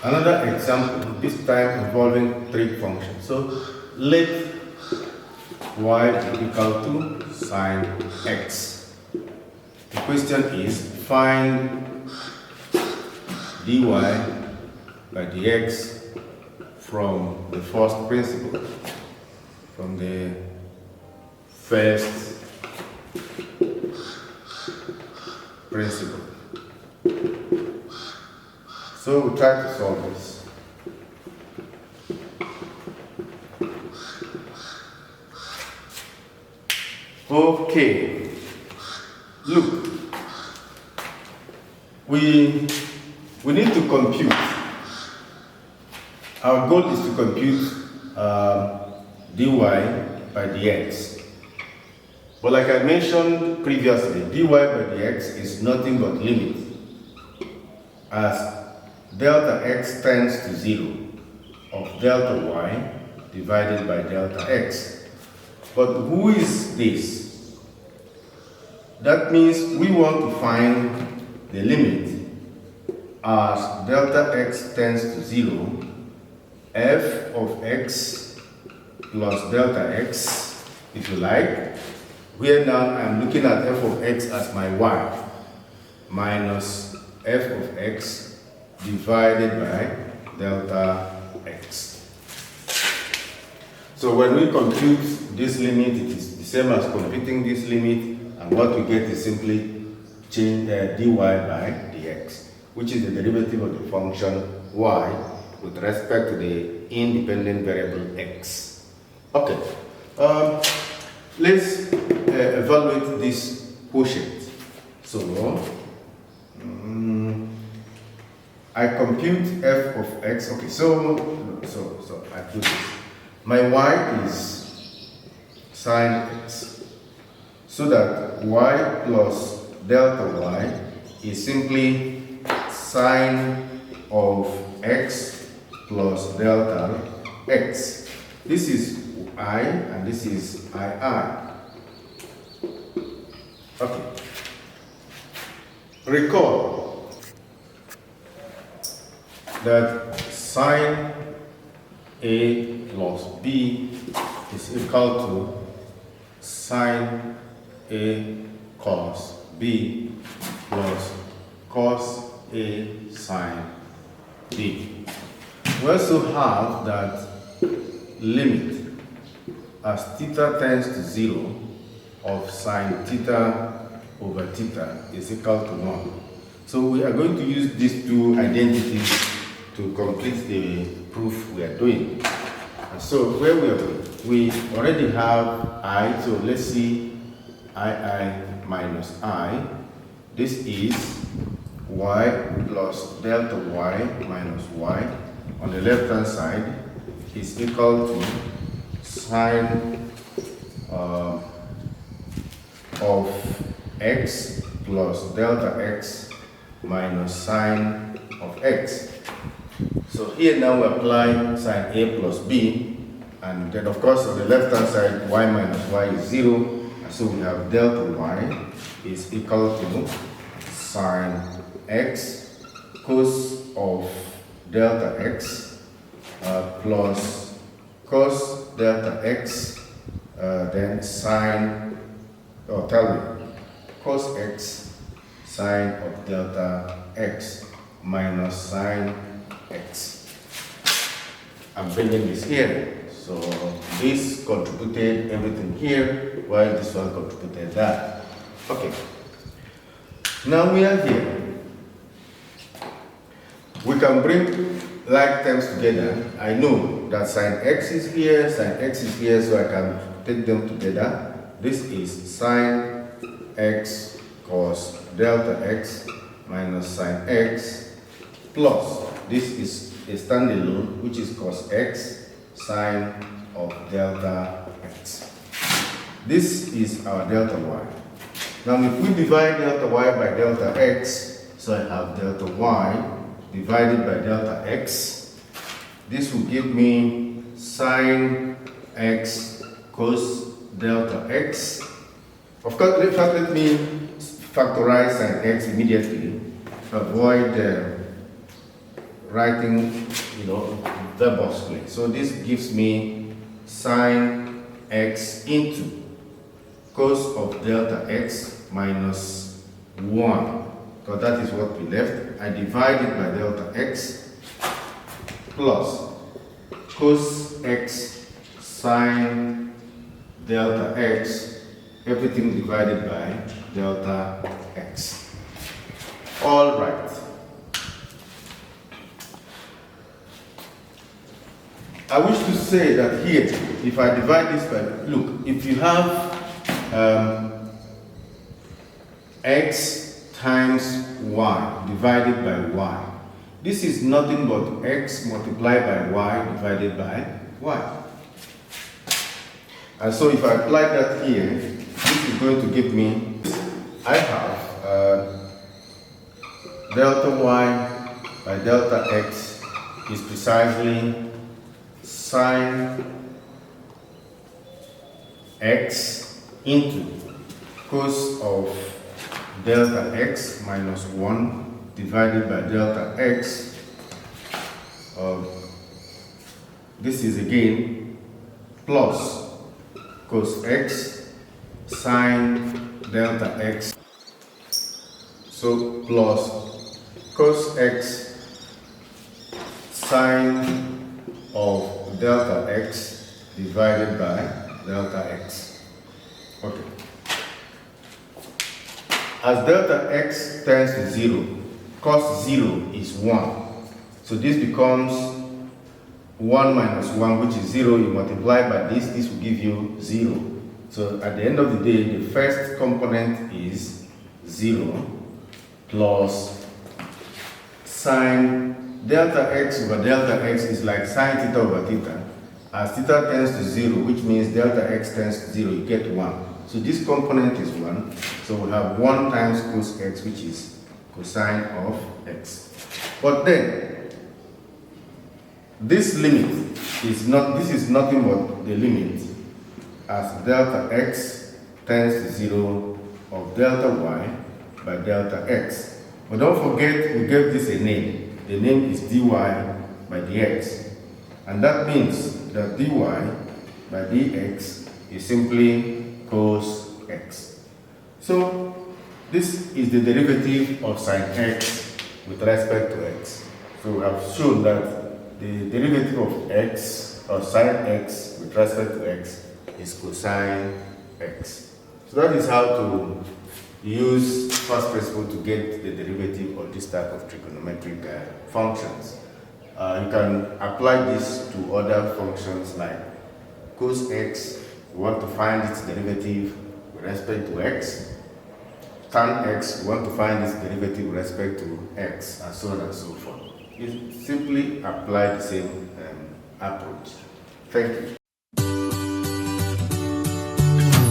Another example, this time involving three functions. So let y be equal to sine x. The question is find dy by dx from the first principle, from the first principle. So we try to solve this. Okay, look, we need to compute. Our goal is to compute dy by dx. But like I mentioned previously, dy by dx is nothing but limit as delta x tends to 0 of delta y divided by delta x. But who is this? That means we want to find the limit as delta x tends to 0, f of x plus delta x, if you like. Here now I'm looking at f of x as my y minus f of x divided by delta x. So when we compute this limit, it is the same as computing this limit, and what we get is simply change dy by dx, which is the derivative of the function y with respect to the independent variable x. Okay, let's evaluate this quotient. So I compute f of x. Okay, so I do this. My y is sine x, so that y plus delta y is simply sine of x plus delta x. This is I and this is II. Okay. Recall that sine A plus B is equal to sine A cos B plus cos A sine B. We also have that limit as theta tends to 0 of sine theta over theta is equal to 1. So we are going to use these two identities to complete the proof we are doing. And so where we already have I, so let's see I minus I. This is y plus delta y minus y on the left hand side is equal to sine of x plus delta x minus sine of x. So here now we apply sine A plus B, and then of course on the left hand side y minus y is 0, and so we have delta y is equal to sine x cos of delta x plus cos delta x, then sine, cos x sine of delta x minus sine x. I'm bringing this here. So this contributed everything here, while this one contributed that. Okay. Now we are here. We can bring like terms together. I know that sine x is here, sine x is here, so I can take them together. This is sine x cos delta x minus sine x plus this is a standalone, which is cos x sine of delta x. This is our delta y. Now if we divide delta y by delta x, so I have delta y divided by delta x, this will give me sine x cos delta x. Of course, let me factorize sine x immediately, avoid writing, verbosely. So this gives me sine x into cos of delta x minus 1. So that is what we left. I divide it by delta x plus cos x sine delta x, everything divided by delta x. All right. I wish to say that here, if I divide this by, look, if you have x times y divided by y, this is nothing but x multiplied by y divided by y. And so if I apply that here, this is going to give me, I have delta y by delta x is precisely sine x into cos of delta x minus 1 divided by delta x. This is again plus cos x sine delta x. So plus cos x sine of delta x divided by delta x. Okay. As delta x tends to 0, cos 0 is 1. So this becomes 1 minus 1, which is 0. You multiply by this, this will give you 0. So at the end of the day, the first component is 0 plus sine delta x over delta x is like sine theta over theta. As theta tends to 0, which means delta x tends to 0, you get 1. So this component is 1. So we have 1 times cos x, which is cosine of x. But then, this limit is nothing but the limit as delta x tends to 0 of delta y by delta x. But don't forget, we gave this a name. The name is dy by dx. And that means that dy by dx is simply cos x. So this is the derivative of sine x with respect to x. So we have shown that the derivative of x or sine x with respect to x is cosine x. So that is how to use first principle to get the derivative of this type of trigonometric functions. You can apply this to other functions like cos x. We want to find its derivative with respect to x. Tan x, we want to find its derivative with respect to x, and so on and so forth. You simply apply the same approach. Thank you.